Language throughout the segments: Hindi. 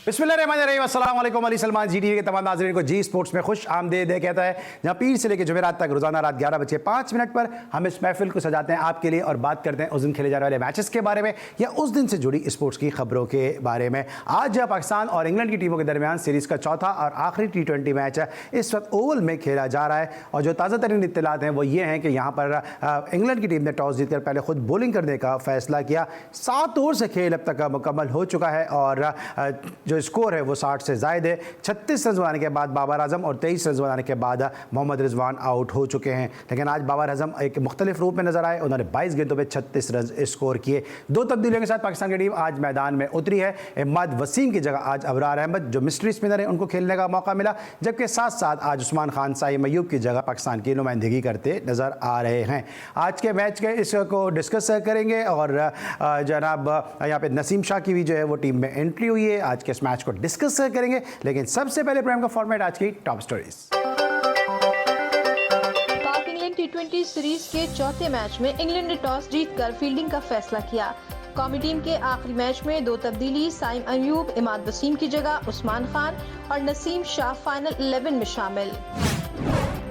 बिस्मिल्लाहिर्रहमानिर्रहीम, अस्सलाम वालेकुम। अली सलमान जी टीवी के तमाम नाज़रीन को जी स्पोर्ट्स में खुश आमदीद कहता है, जहाँ पीर से लेकर जुमेरात तक रोजाना रात 11:05 पर हम इस महफिल को सजाते हैं आपके लिए और बात करते हैं उस दिन खेले जाने वाले मैचेस के बारे में या उस दिन से जुड़ी स्पोर्ट्स की खबरों के बारे में। आज पाकिस्तान और इंग्लैंड की टीमों के दरमियान सीरीज़ का चौथा और आखिरी T20 मैच इस वक्त ओवल में खेला जा रहा है और जो ताज़ा तरीन इत्तलात हैं वो ये हैं कि यहाँ पर इंग्लैंड की टीम ने टॉस जीतकर पहले खुद बॉलिंग करने का फैसला किया। 7 ओवर से खेल अब तक मुकम्मल हो चुका है और जो स्कोर है वो 60 से ज़ायद है। 36 रन बनाने के बाद बाबर आजम और 23 रन बनाने के बाद मोहम्मद रिजवान आउट हो चुके हैं। लेकिन आज बाबर आजम एक मुख्तलिफ रूप में नजर आए, उन्होंने 22 गेंदों पे 36 रन स्कोर किए। 2 तब्दीलियों के साथ पाकिस्तान की टीम आज मैदान में उतरी है। इमाद वसीम की जगह आज अबरार अहमद जो मिस्ट्री स्पिनर है उनको खेलने का मौका मिला, जबकि साथ साथ आज उस्मान खान साइम अयूब की जगह पाकिस्तान की नुमाइंदगी करते नजर आ रहे हैं। आज के मैच के इसको डिस्कस करेंगे और जनाब यहाँ पे नसीम शाह की भी जो है वो टीम में एंट्री हुई है। आज के इस मैच को डिस्कस करेंगे, लेकिन सबसे पहले प्रोग्राम का फॉर्मेट आज की टॉप स्टोरीज। पाक इंग्लैंड T20 सीरीज के चौथे मैच में इंग्लैंड ने टॉस जीतकर फील्डिंग का फैसला किया। कौमी टीम के आखिरी मैच में 2 तब्दीली, साइम अयूब इमाद वसीम की जगह उस्मान खान और नसीम शाह फाइनल 11 में शामिल।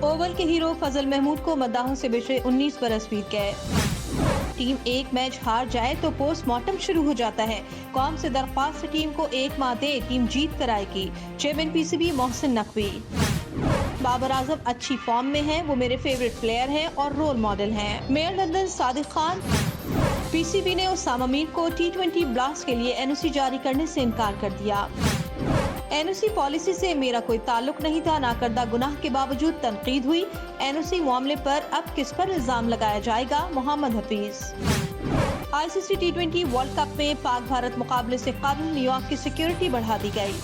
ओवल के हीरो फजल महमूद को मद्दाहों से बिछड़े 19 बरस बीत गए। टीम एक मैच हार जाए तो पोस्टमार्टम शुरू हो जाता है। कौम से दरख्वास्त टीम को 1 माह दे, टीम जीत कर आएगी। Chairman PCB Mohsin Naqvi. बाबर आजम अच्छी फॉर्म में हैं, वो मेरे फेवरेट प्लेयर हैं और रोल मॉडल हैं। Mayor London Sadiq Khan. PCB ने उसामा मीर को T20 ब्लास्ट के लिए NOC जारी करने से इनकार कर दिया। NOC पॉलिसी से मेरा कोई ताल्लुक नहीं था, नाकर्दा गुनाह के बावजूद तनकीद हुई। NOC मामले पर अब किस पर इल्जाम लगाया जाएगा? Mohammad Hafeez. ICC T20 world cup में पाक भारत मुकाबले से कबल न्यूयॉर्क की सिक्योरिटी बढ़ा दी गई।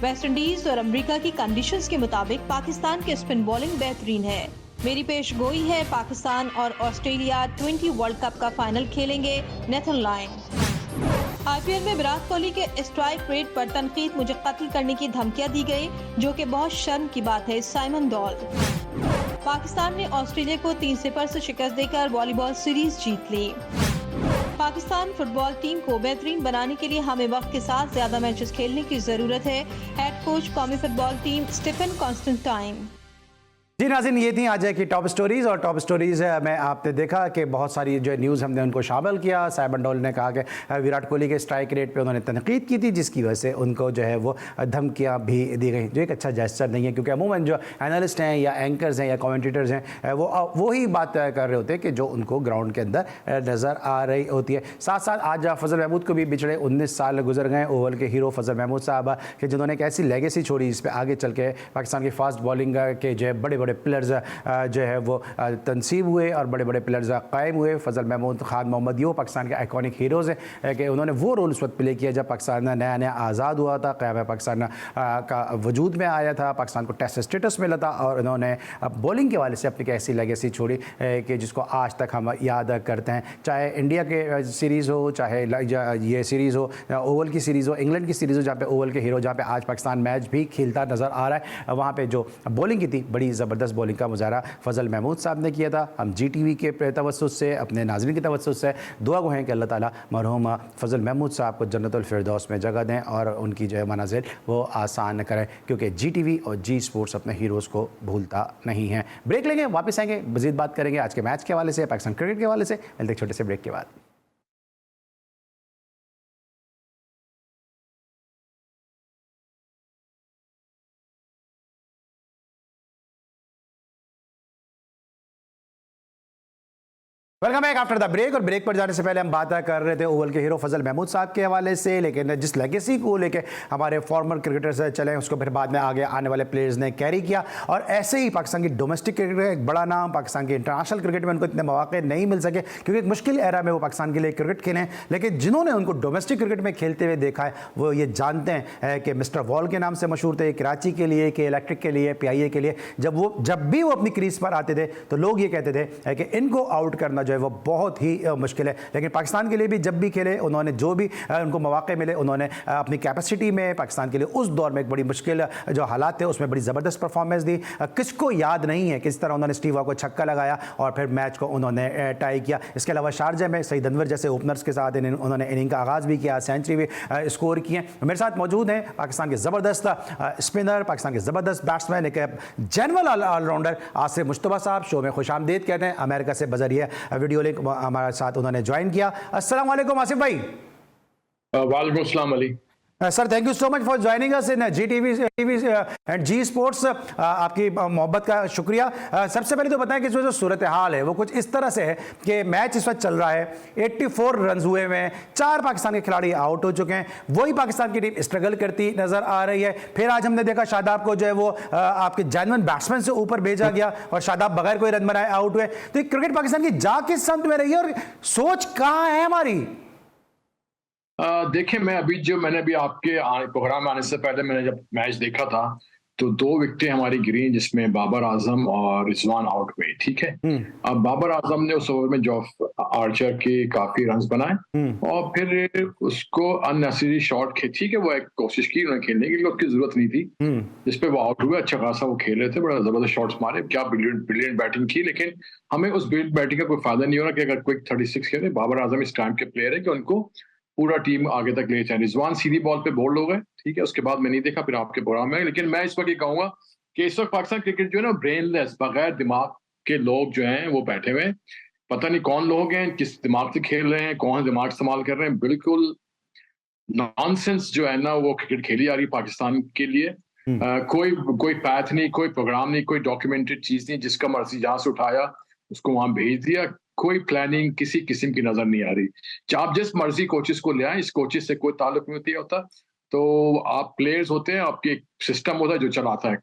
वेस्ट इंडीज और अमेरिका की कंडीशंस के मुताबिक पाकिस्तान की स्पिन बॉलिंग बेहतरीन है। मेरी पेशगोई है, पाकिस्तान और ऑस्ट्रेलिया 20 वर्ल्ड कप का फाइनल खेलेंगे। Nathan line. IPL में विराट कोहली के स्ट्राइक रेट पर तनकीद, मुझे कत्ल करने की धमकियां दी गई, जो कि बहुत शर्म की बात है। Simon doll. पाकिस्तान ने ऑस्ट्रेलिया को 3-0 से शिकस्त देकर वॉलीबॉल सीरीज जीत ली। पाकिस्तान फुटबॉल टीम को बेहतरीन बनाने के लिए हमें वक्त के साथ ज्यादा मैचेस खेलने की जरूरत है। हेड कोच कौमी फुटबॉल टीम स्टीफन कॉन्स्टेंटाइन। जी नाज़रीन, ये थी आज की टॉप स्टोरीज़ और टॉप स्टोरीज़ में आपने देखा कि बहुत सारी जो न्यूज़ हमने उनको शामिल किया। साइमन डॉल ने कहा कि विराट कोहली के स्ट्राइक रेट पे उन्होंने तनकीद की थी, जिसकी वजह से उनको जो है वो धमकियां भी दी गई, जो एक अच्छा जेस्चर नहीं है, क्योंकि अमूमन जो एनालिस्ट हैं या एंकर्स हैं या कमेंटेटर्स हैं वो ही बात कर रहे होते हैं कि जो उनको ग्राउंड के अंदर नज़र आ रही होती है। साथ साथ आज फजल महमूद को भी बिछड़े 19 साल गुजर गए। ओवल के हीरो फजल महमूद साहब के जिन्होंने एक ऐसी लेगेसी छोड़ी जिस पर आगे चल के पाकिस्तान की फास्ट बॉलिंग के जो है बड़े बड़े प्लेयर्स जो है वो तनसीब हुए और बड़े बड़े प्लेयर्स कायम हुए। फजल महमूद, खान मोहम्मद, ये पाकिस्तान के आइकॉनिक हीरोज़ हैं कि उन्होंने वो रोल उस वक्त प्ले किया जब पाकिस्तान नया नया आज़ाद हुआ था, क़याम पाकिस्तान का वजूद में आया था, पाकिस्तान को टेस्ट स्टेटस मिला था और उन्होंने बॉलिंग के वाले से अपनी ऐसी लेगेसी छोड़ी कि जिसको आज तक हम याद करते हैं। चाहे इंडिया के सीरीज़ हो, चाहे ये सीरीज़ हो, ओवल की सीरीज़ हो, इंग्लैंड की सीरीज़ हो, जहाँ पे ओवल के हीरो, जहाँ पे आज पाकिस्तान मैच भी खेलता नज़र आ रहा है, वहाँ पे जो बॉलिंग की थी, बड़ी ज़बरदस्त बॉलिंग का मुजाहरा फजल महमूद साहब ने किया था। हम GTV के तवस्सुस से, अपने नाज़रीन के तवस्सुस से दुआ गो हैं कि अल्लाह ताला मरहूम फजल महमूद साहब को जन्नतुल फिरदौस में जगह दें और उनकी जो है मनाज़िल वो आसान करें, क्योंकि GTV और जी स्पोर्ट्स अपने हीरोज़ को भूलता नहीं है। ब्रेक लेंगे, वापस आएंगे, मज़ीद बात करेंगे आज के मैच के हवाले से, पाकिस्तान क्रिकेट के हवाले से। मिलते एक छोटे से ब्रेक के बाद। Welcome back after the break. और ब्रेक पर जाने से पहले हम बात कर रहे थे ओवल के हीरो फजल महमूद साहब के हवाले से, लेकिन जिस लेगेसी को लेके हमारे फॉर्मर क्रिकेटर्स चले उसको फिर बाद में आगे आने वाले प्लेयर्स ने कैरी किया। और ऐसे ही पाकिस्तान की डोमेस्टिक क्रिकेट का एक बड़ा नाम, पाकिस्तान के इंटरनेशनल क्रिकेट में उनको इतने मौके नहीं मिल सके क्योंकि एक मुश्किल एरा में वो पाकिस्तान के लिए क्रिकेट खेले हैं, लेकिन जिन्होंने उनको डोमेस्टिक क्रिकेट में खेलते हुए देखा है वो ये जानते हैं कि मिस्टर वॉल के नाम से मशहूर थे, कराची के लिए, के इलेक्ट्रिक के लिए, PIA के लिए। जब भी वो अपनी क्रीज पर आते थे तो लोग ये कहते थे कि इनको आउट करना जो है वो बहुत ही मुश्किल है। लेकिन पाकिस्तान के लिए भी जब भी खेले उन्होंने जो भी उनको मौके मिले उन्होंने अपनी कैपेसिटी में पाकिस्तान के लिए उस दौर में एक बड़ी मुश्किल जो हालात थे उसमें बड़ी ज़बरदस्त परफॉर्मेंस दी। किसको याद नहीं है किस तरह उन्होंने स्टीव वॉ को छक्का लगाया और फिर मैच को उन्होंने टाई किया। इसके अलावा शारजा में सईद अनवर जैसे ओपनर्स के साथ उन्होंने इनिंग का आगाज़ भी किया, सेंचुरी भी स्कोर किए। मेरे साथ मौजूद हैं पाकिस्तान के ज़बरदस्त स्पिनर, पाकिस्तान के ज़बरदस्त बैट्समैन, एक जनरल ऑलराउंडर आसिफ मुश्तबा साहब। शो में खुशामदीद कहते हैं। अमेरिका से बजरिए वीडियो लिंक हमारे साथ उन्होंने ज्वाइन किया। अस्सलाम वालेकुम आसिफ भाई। वालेकुम अस्सलाम Ali. Sir thank you so much for joining us in GTV and G sports. आपकी मोहब्बत का शुक्रिया। सबसे पहले तो बताएं कि जो सूरत हाल है वो कुछ इस तरह से है कि मैच इस वक्त चल रहा है, 84 रन हुए हुए हैं, 4 पाकिस्तान के खिलाड़ी आउट हो चुके हैं, वही पाकिस्तान की टीम स्ट्रगल करती नजर आ रही है। फिर आज हमने देखा शादाब को जो है वो आपके जेन्युइन बैट्समैन से ऊपर भेजा गया और शादाब बगैर कोई रन बनाए आउट हुए। तो क्रिकेट पाकिस्तान की जा किस समत में रही है और सोच कहाँ है हमारी? देखिए, मैंने अभी आपके प्रोग्राम में आने से पहले मैंने जब मैच देखा था तो 2 विकेटें हमारी गिरी जिसमें बाबर आजम और रिजवान आउट हुए। ठीक है। अब बाबर आजम ने उस ओवर में जॉफ आर्चर के काफी रन्स बनाए और फिर उसको अननेसेसरी शॉट ठीक है, वो एक कोशिश की उन्हें खेलने की, उसकी जरूरत नहीं थी, जिसपे वो आउट हुए। अच्छा खासा वो खेल रहे थे, बड़ा जबरदस्त शॉट्स मारे, क्या ब्रिलियंट बैटिंग की। लेकिन हमें उस बैटिंग का कोई फायदा नहीं हो रहा कि अगर क्विक 36 खेले। बाबर आजम इस टाइम के प्लेयर है कि उनको पूरा टीम आगे तक ले जाए। रिजवान सीधी बॉल पे बोल्ड हो गए। ठीक है, उसके बाद मैं नहीं देखा फिर आपके प्रोग्राम में। लेकिन मैं इस वक्त ये कहूंगा कि इस वक्त पाकिस्तान क्रिकेट जो है ना, ब्रेनलेस, बगैर दिमाग के लोग जो हैं वो बैठे हुए हैं। पता नहीं कौन लोग हैं, किस दिमाग से खेल रहे हैं, कौन दिमाग इस्तेमाल कर रहे हैं। बिल्कुल नॉनसेंस जो है ना वो क्रिकेट खेली जा रही है पाकिस्तान के लिए। कोई पैथ नहीं, कोई प्रोग्राम नहीं, कोई डॉक्यूमेंटेड चीज नहीं, जिसका मर्जी जहां से उठाया उसको वहां भेज दिया। कोई प्लानिंग किसी किस्म की नजर नहीं आ रही। आप जिस मर्जी कोचेस को ले आए, इस कोचेस से कोई ताल्लुक नहीं होता। तो आप प्लेयर्स होते हैं, आपके एक सिस्टम होता है जो चलाता है।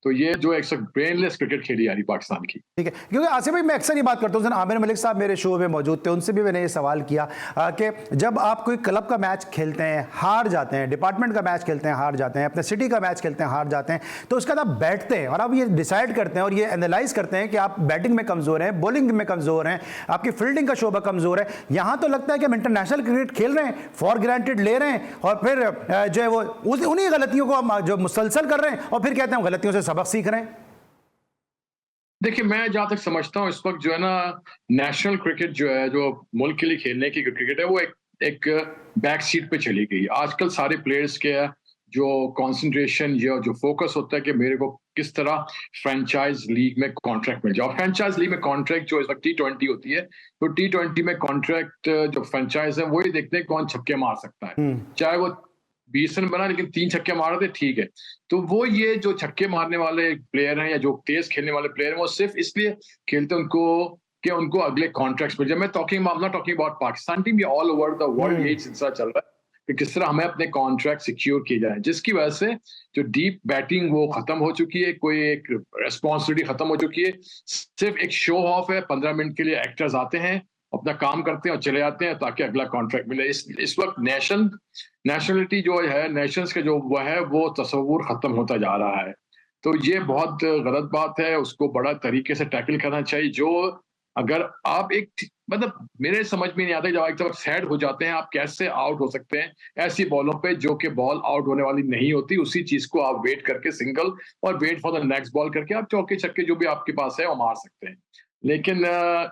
तो ये जो एक ब्रेनलेस क्रिकेट खेली जा रही पाकिस्तान की। ठीक है, क्योंकि आसिफ भाई मैं अक्सर ये बात करता हूँ, आमिर मलिक साहब मेरे शो में मौजूद थे, उनसे भी मैंने ये सवाल किया कि जब आप कोई क्लब का मैच खेलते हैं हार जाते हैं, डिपार्टमेंट का मैच खेलते हैं हार जाते हैं, अपने सिटी का मैच खेलते हैं हार जाते हैं, तो उसके बाद आप बैठते हैं और आप ये डिसाइड करते हैं और ये एनालाइज करते हैं कि आप बैटिंग में कमज़ोर हैं, बॉलिंग में कमज़ोर हैं, आपकी फील्डिंग का शोबा कमज़ोर है। यहाँ तो लगता है कि हम इंटरनेशनल क्रिकेट खेल रहे हैं, फॉर ग्रांटेड ले रहे हैं और फिर जो है वो उन्हीं गलतियों को हम जो मुसलसल कर रहे हैं और फिर कहते हैं गलतियों से सबक सीख रहे हैं। देखिए, मैं जहां तक समझता हूँ इस वक्त जो है ना, नेशनल क्रिकेट जो है, जो मुल्क के लिए खेलने की क्रिकेट है, वो एक बैक सीट पे चली गई। आजकल सारे प्लेयर्स के जो कंसंट्रेशन या जो फोकस होता है कि मेरे को किस तरह फ्रेंचाइज लीग में कॉन्ट्रैक्ट मिल जाए। फ्रेंचाइज लीग में कॉन्ट्रैक्ट जो इस वक्त T20 होती है, तो T20 में कॉन्ट्रैक्ट जो फ्रेंचाइज है वही देखते हैं कौन छक्के मार सकता है। चाहे वो 20 रन बना लेकिन 3 छक्के मारे थे, ठीक है। तो वो ये जो छक्के मारने वाले प्लेयर हैं या जो तेज खेलने वाले प्लेयर हैं, वो सिर्फ इसलिए खेलते हैं उनको अगले कॉन्ट्रैक्ट्स मिल जाए। मैं टॉकिंग अबाउट पाकिस्तान टीम या ऑल ओवर द वर्ल्ड यही सिलसिला चल रहा है कि किस तरह हमें अपने कॉन्ट्रैक्ट सिक्योर किए जाए, जिसकी वजह से जो डीप बैटिंग वो खत्म हो चुकी है, कोई एक रेस्पॉन्सिबिलिटी खत्म हो चुकी है। सिर्फ एक शो ऑफ है, 15 मिनट के लिए एक्टर्स आते हैं, अपना काम करते हैं और चले जाते हैं ताकि अगला कॉन्ट्रैक्ट मिले। इस वक्त नेशनलिटी जो है, नेशंस का जो वो तस्वुर खत्म होता जा रहा है। तो ये बहुत गलत बात है, उसको बड़ा तरीके से टैकल करना चाहिए। जो अगर आप मतलब मेरे समझ में नहीं आता, जब एक तरफ सेट हो जाते हैं आप कैसे आउट हो सकते हैं ऐसी बॉलों पे जो कि बॉल आउट होने वाली नहीं होती। उसी चीज को आप वेट करके सिंगल और wait for the next ball करके आप चौके छक्के जो भी आपके पास है वो मार सकते हैं। लेकिन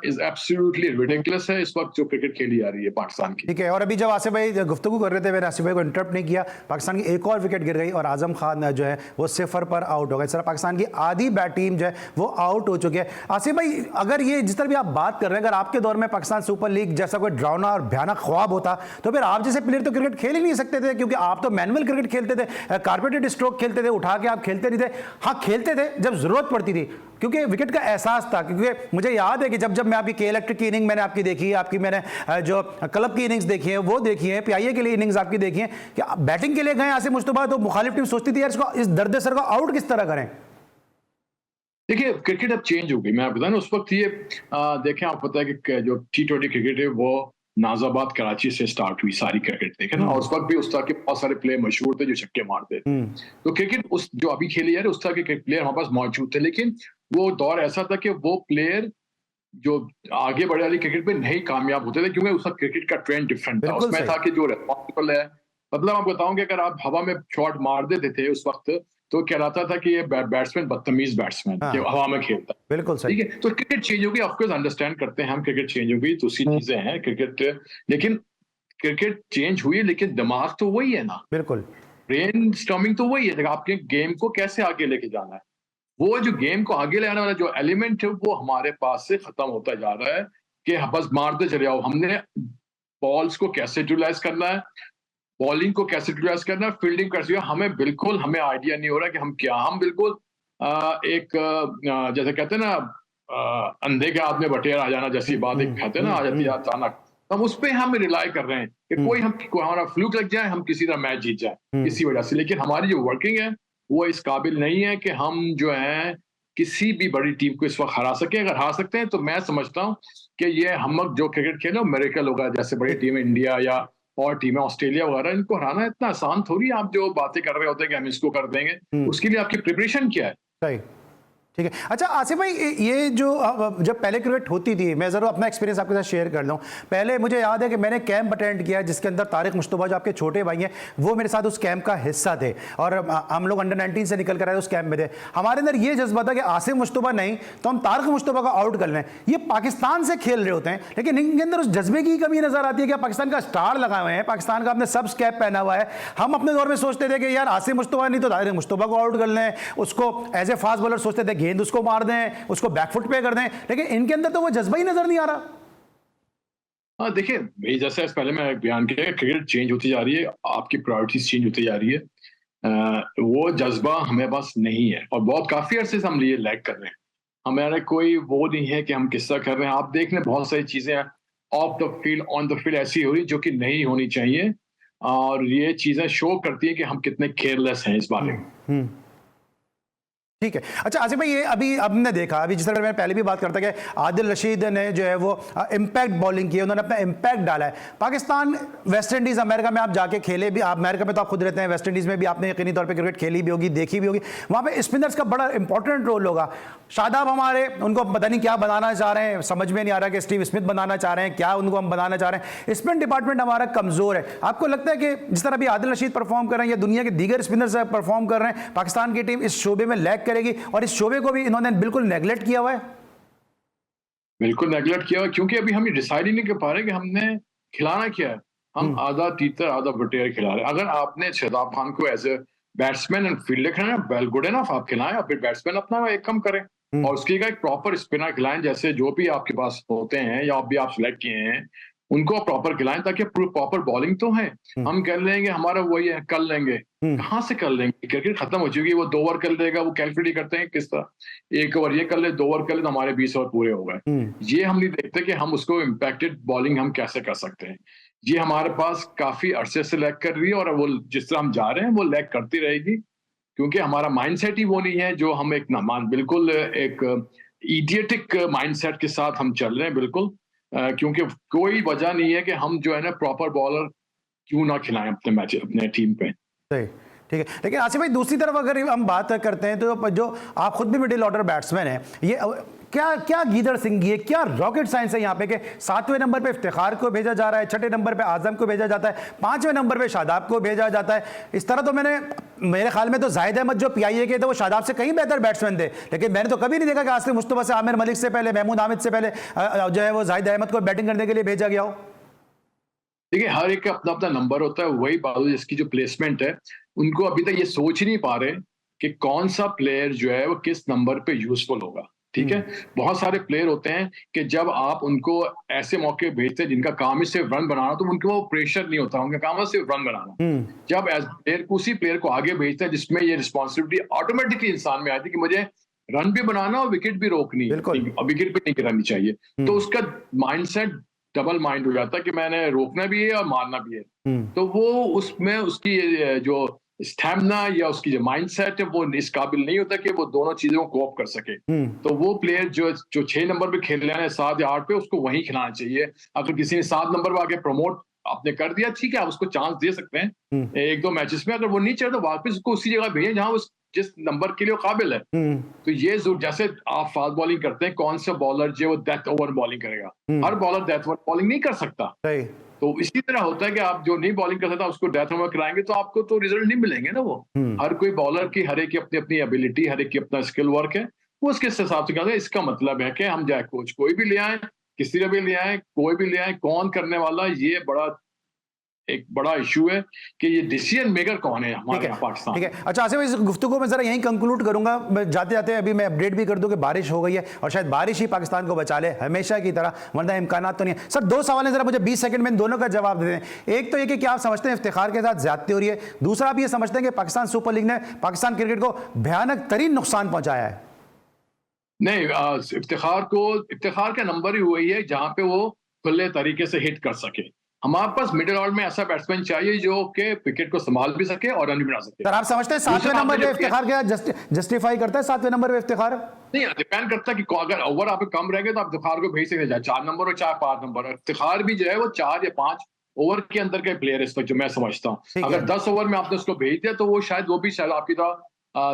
इज एब्सोल्युटली रिडिकुलस है इस वक्त जो क्रिकेट खेली जा रही है पाकिस्तान की। ठीक है, और अभी जब आसिफ भाई गुफ्तगू कर रहे थे, मैंने आसिफ भाई को इंटरप्ट नहीं किया। पाकिस्तान की एक और विकेट गिर गई और आजम खान जो है वो 0 पर आउट हो गए। सर पाकिस्तान की आधी बैट टीम जो है वो आउट हो चुकी है। आसिफ भाई, अगर ये जिस तरह भी आप बात कर रहे हैं, अगर आपके दौर में पाकिस्तान सुपर लीग जैसा कोई डरावना और भयानक ख्वाब होता तो फिर आप जैसे प्लेयर तो क्रिकेट खेल ही नहीं सकते थे, क्योंकि आप तो मैनुअल क्रिकेट खेलते थे, कारपेटेड स्ट्रोक खेलते थे, उठा के आप खेलते नहीं थे। हाँ, खेलते थे जब जरूरत पड़ती थी, क्योंकि विकेट का एहसास था। क्योंकि मुझे याद है कि जब मैं आपकी के इलेक्ट्रिक की इनिंग मैंने आपकी देखी, आपकी मैंने जो क्लब की इनिंग्स देखी है वो देखी है, PIA के लिए इनिंग्स आपकी देखी है, कि बैटिंग के लिए गए आसिफ मुश्तबा तो मुखालिफ टीम सोचती थी यार इसको इस दर्द सर को आउट किस तरह करें। देखिए, क्रिकेट अब चेंज हो गई। मैं आपको बताऊं, उस वक्त ये देखें, आपको पता है कि जो T20 क्रिकेट है वो नाजाबाद कराची से स्टार्ट हुई सारी क्रिकेट, देखे ना। और उस वक्त भी उस तरह के बहुत सारे प्लेयर मशहूर थे जो छक्के मारते थे। तो क्रिकेट उस जो अभी खेली जा रही है उस तरह के प्लेयर हमारे पास मौजूद थे। लेकिन वो दौर ऐसा था कि वो प्लेयर जो आगे बढ़े वाली क्रिकेट में नहीं कामयाब होते थे, क्योंकि उसका क्रिकेट का ट्रेंड डिफरेंट था। बिल्कुल उसमें सही। था कि जो रिस्पॉन्सिबल है, मतलब आप बताऊं कि अगर आप हवा में शॉट मार देते थे उस वक्त, तो कहलाता था कि ये बैट्समैन बदतमीज बैट्समैन हाँ, कि हवा में खेलता है। बिल्कुल सही। ठीक है, तो क्रिकेट चेंज होगी, ऑफकोर्स अंडरस्टैंड करते हैं हम, क्रिकेट चेंज होगी, दूसरी चीजें हैं क्रिकेट, लेकिन क्रिकेट चेंज हुई, लेकिन दिमाग तो वही है ना, बिल्कुल। ब्रेन स्टॉर्मिंग तो वही है। देखो, आपके गेम को कैसे आगे लेके जाना है, वो जो गेम को आगे ले आने वाला जो एलिमेंट है वो हमारे पास से खत्म होता जा रहा है कि बस मारते चले आओ। हमने बॉल्स को कैसे यूटिलाइज करना है, बॉलिंग को कैसे यूटिलाइज करना है, फील्डिंग कैसे, हमें आइडिया नहीं हो रहा कि हम बिल्कुल जैसे कहते हैं ना, अंधे के हाथ में बटेर आ जाना जैसी बात एक कहते हैं ना, आ जाती है अचानक। हम उस पे हम रिलाई कर रहे हैं कि कोई हमारा फ्लूक लग जाए, हम किसी तरह मैच जीत जाए इसी वजह से। लेकिन हमारी जो वर्किंग है वो इस काबिल नहीं है कि हम जो है किसी भी बड़ी टीम को इस वक्त हरा सके। अगर हार सकते हैं तो मैं समझता हूँ कि ये हम जो क्रिकेट खेले मेरेकल होगा, जैसे बड़ी टीम इंडिया या और टीमें ऑस्ट्रेलिया वगैरह, इनको हराना इतना आसान थोड़ी। आप जो बातें कर रहे होते हैं कि हम इसको कर देंगे, उसके लिए आपकी प्रिपरेशन क्या है? सही। ठीक है। अच्छा आसिफ भाई, ये जो जब पहले क्रिकेट होती थी, मैं ज़रूर अपना एक्सपीरियंस आपके साथ शेयर कर दूं। पहले मुझे याद है कि मैंने कैंप अटेंड किया जिसके अंदर तारिक मुश्तबा जो आपके छोटे भाई हैं वो मेरे साथ उस कैंप का हिस्सा थे, और हम लोग अंडर 19 से निकल कर आए उस कैंप में थे। हमारे अंदर ये जज्बा था कि आसिफ मुश्तबा नहीं तो हम तारिक मुश्तबा को आउट कर लें। ये पाकिस्तान से खेल रहे होते हैं, लेकिन इनके अंदर उस जज्बे की कमी नजर आती है कि पाकिस्तान का स्टार लगाए हुए हैं, पाकिस्तान का अपने सब कैप पहना हुआ है। हम अपने दौर में सोचते थे कि यार आसिफ मुश्तबा नहीं तो तारिक मुश्तबा को आउट कर लें, उसको एज ए फास्ट बॉलर सोचते थे, गेंद उसको मार दें, उसको बैकफुट पे कर दें, लेकिन इनके अंदर तो वो जज्बा ही नजर नहीं आ रहा। हाँ, देखिए, भाई जैसे पहले मैं बयान किया, क्रिकेट चेंज होती जा रही है, आपकी प्रायोरिटीज चेंज होती जा रही है। वो जज्बा हमें पास नहीं है, और बहुत काफी अरसे से हम लिए लैग कर रहे हैं। हमारा कोई वो नहीं है कि हम किस्सा कर रहे हैं। आप देख लें, बहुत सारी चीजें of the field on the field ऐसी हो रही जो कि नहीं होनी चाहिए, और ये चीजें शो करती है कि हम कितने केयरलेस हैं इस बारे में। ठीक है। अच्छा आसिफ भाई, ये अभी हमने देखा, अभी जिस तरह मैंने पहले भी बात करता कि आदिल रशीद ने जो है वो इम्पैक्ट बॉलिंग की, उन्होंने अपना इम्पैक्ट डाला है। पाकिस्तान, वेस्ट इंडीज़, अमेरिका में आप जाके खेले भी, आप अमेरिका में तो आप खुद रहते हैं, वेस्ट इंडीज़ में भी आपने यकीनी तौर पे क्रिकेट खेली भी होगी, देखी भी होगी। वहाँ पे स्पिनर्स का बड़ा इंपॉर्टेंट रोल होगा। शादाब हमारे, उनको पता नहीं क्या बनाना चाह रहे हैं, समझ में नहीं आ रहा कि स्टीव स्मिथ बनाना चाह रहे हैं, क्या उनको हम बनाना चाह रहे हैं। स्पिन डिपार्टमेंट हमारा कमज़ोर है। आपको लगता है कि जिस तरह अभी आदिल रशीद परफॉर्म कर रहे हैं या दुनिया के दीगर स्पिनर्स परफॉर्म कर रहे हैं, पाकिस्तान की टीम इस शोबे में लैग करेगी, और इस शोबे को भी इन्होंने बिल्कुल नेगलेक्ट किया हुआ है? बिल्कुल नेगलेक्ट किया हुआ, क्योंकि अभी हम ये डिसाइड ही नहीं कर पा रहे कि हमने खिलाना क्या है। हम आधा तीतर आधा बटेर खिला रहे हैं। अगर आपने शादाब खान को as a batsman and fielder खिलाना, वेल गुड एनफ, आप खिलाएं, और फिर बैट्समैन अपना एक कम करें, और उसकी एक प्रॉपर स्पिनर खिलाएं, जैसे जो भी आपके पास होते हैं या भी आप सिलेक्ट किए हैं उनको प्रॉपर खिलाएं, ताकि प्रॉपर बॉलिंग तो है। हम कर लेंगे, हमारा वही है, कर लेंगे, कहाँ से कर लेंगे? क्रिकेट खत्म हो चुकी है। वो 2 ओवर कर लेगा, वो कैलकुलेट करते हैं किस तरह, 1 ओवर ये कर ले, 2 ओवर कर ले, तो हमारे 20 ओवर पूरे हो गए। ये हम नहीं देखते कि हम उसको इम्पैक्टेड बॉलिंग हम कैसे कर सकते हैं। ये हमारे पास काफी अरसे से लैग कर रही है, और वो जिस तरह हम जा रहे हैं वो लैग करती रहेगी, क्योंकि हमारा माइंडसेट ही वो नहीं है जो हम एक बिल्कुल एक इडियटिक माइंडसेट के साथ हम चल रहे हैं बिल्कुल। क्योंकि कोई वजह नहीं है कि हम जो है ना प्रॉपर बॉलर क्यों ना खिलाएं अपने मैच, अपने टीम पे। सही, ठीक है। लेकिन आसिफ भाई, दूसरी तरफ अगर हम बात करते हैं तो जो आप खुद भी मिडिल ऑर्डर बैट्समैन हैं, ये क्या क्या गीदड़ सिंह, ये क्या रॉकेट साइंस है यहाँ पे कि 7वें नंबर पे इफ्तिखार को भेजा जा रहा है, 6ठे नंबर पे आजम को भेजा जाता है, 5वें नंबर पे शादाब को भेजा जाता है। इस तरह तो मेरे ख्याल में तो जाहिद अहमद जो PIA के थे वो शादाब से कहीं बेहतर बैट्समैन थे, लेकिन मैंने तो कभी नहीं देखा कि आसिफ मुश्तबा से, आमिर मलिक से पहले, महमूद हामिद से पहले जो है वो जाहिद अहमद को बैटिंग करने के लिए भेजा गया हो। देखिए, हर एक का अपना अपना नंबर होता है। वही बात, जिसकी जो प्लेसमेंट है, उनको अभी तक ये सोच नहीं पा रहे कि कौन सा प्लेयर जो है वो किस नंबर पे यूजफुल होगा। ठीक है, बहुत सारे प्लेयर होते हैं कि जब आप उनको ऐसे मौके भेजते हैं जिनका काम है सिर्फ रन बनाना, तो उनको वो प्रेशर नहीं होता, उनका काम है सिर्फ रन बनाना। जब एज प्लेयर को उसी प्लेयर को आगे भेजते हैं जिसमें ये रिस्पॉन्सिबिलिटी ऑटोमेटिकली इंसान में आती है कि मुझे रन भी बनाना और विकेट भी रोकनी, विकेट भी नहीं गिरानी चाहिए, तो उसका माइंडसेट डबल माइंड हो जाता है कि मैंने रोकना भी है और मारना भी है। तो वो उसमें उसकी जो स्टैमिना या उसकी जो माइंडसेट है वो इस काबिल नहीं होता कि वो दोनों चीजों को कोप कर सके। तो वो प्लेयर जो 6 नंबर पे खेल रहे हैं, 7 या 8 पे, उसको वहीं खिलाना चाहिए। अगर किसी ने 7 नंबर पे आके प्रमोट आपने कर दिया, ठीक है, आप उसको चांस दे सकते हैं 1-2 मैचेस में। अगर वो नहीं चाहे तो वापस उसको उसी जगह भेजें जहां वो जिस नंबर के लिए वो काबिल है। तो ये जैसे आप फास्ट बॉलिंग करते हैं, कौन सा बॉलर जो वो डेथ ओवर बॉलिंग करेगा, हर बॉलर डेथ ओवर बॉलिंग नहीं कर सकता। सही। तो इसी तरह होता है कि आप जो नहीं बॉलिंग कर सकता उसको डेथ ओवर कराएंगे तो आपको तो रिजल्ट नहीं मिलेंगे ना। वो हर कोई बॉलर की हर एक की अपनी अपनी एबिलिटी, हर एक की अपना स्किल वर्क है, वो उसके हिसाब से कहते हैं। इसका मतलब है कि हम चाहे कोच कोई भी ले आए, किसी का भी ले आए, कोई भी ले आए, कौन करने वाला, ये एक बड़ा इशू है कि ये डिसीजन मेकर कौन है हमारे यहाँ पाकिस्तान। ठीक है। अच्छा आसिफ भाई, इस गुफ्तगू में जरा यहीं कंक्लूड करूंगा। मैं जाते जाते अभी मैं अपडेट भी कर दूं कि बारिश हो गई है और शायद बारिश ही पाकिस्तान को बचा ले हमेशा की तरह, वरना इम्कानात तो नहीं है। सर 2 सवाल हैं, जरा मुझे 20 सेकंड में इन दोनों का जवाब दे दें। एक तो ये कि क्या आप समझते हैं इफ्तिखार के साथ ज्यादती हो रही है? दूसरा, आप ये समझते हैं कि पाकिस्तान सुपर लीग ने पाकिस्तान क्रिकेट को भयानक तरीन नुकसान पहुंचाया है? नहीं, इफ्तिखार का नंबर ही वही है जहां पे वो खुले तरीके से हिट कर सके। हमारे पास मिडिल ऑर्डर में ऐसा बैट्समैन चाहिए जो कि विकेट को संभाल भी सके और रन भी बना सके। सर आप समझते हैं 7वें नंबर पे इफ्तिखार क्या जस्टिफाई करता है? 7वें नंबर पे इफ्तिखार नहीं, डिपेंड करता है कि अगर ओवर आप कम रहेंगे तो आप इफ्तिखार को भेज सकते हैं 4 नंबर और 5 नंबर। इफ्तिखार भी जो है वो 4 या 5 ओवर के अंदर के प्लेयर इस वक्त जो मैं समझता हूँ। अगर 10 ओवर में आपने उसको भेज दिया तो वो शायद आपकी तरह